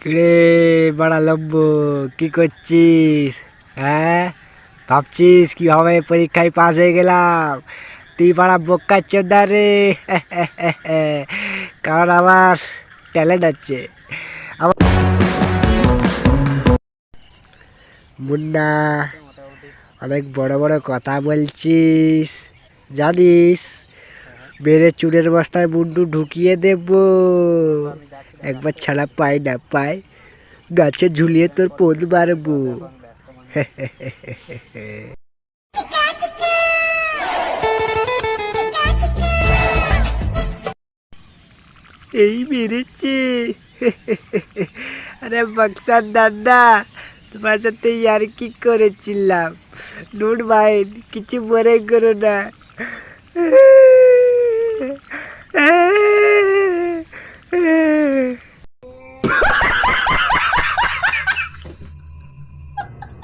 কিরে বড়া লব্ব, কি করছিস? হ্যাঁ, ভাবছিস কিভাবে পরীক্ষায় পাস হয়ে গেলাম? তুই বড়া বোকা চোদা রে। কারণ আমার ট্যালেন্ট আছে। আমার মুন্না, অনেক বড় বড় কথা বলছিস জানিস? মেরে চুনের বস্তায় মুন্ডু ঢুকিয়ে দেব। একবার ছাড়া পাই না পাই, গাছে ঝুলিয়ে তোর পোদ মারবো। এই মেরেছে। আরে বক্সার দাদা, তোমার সাথে আর কি করেছিলাম? ডোন্ট মাইন্ড, কিছু মনে করো না।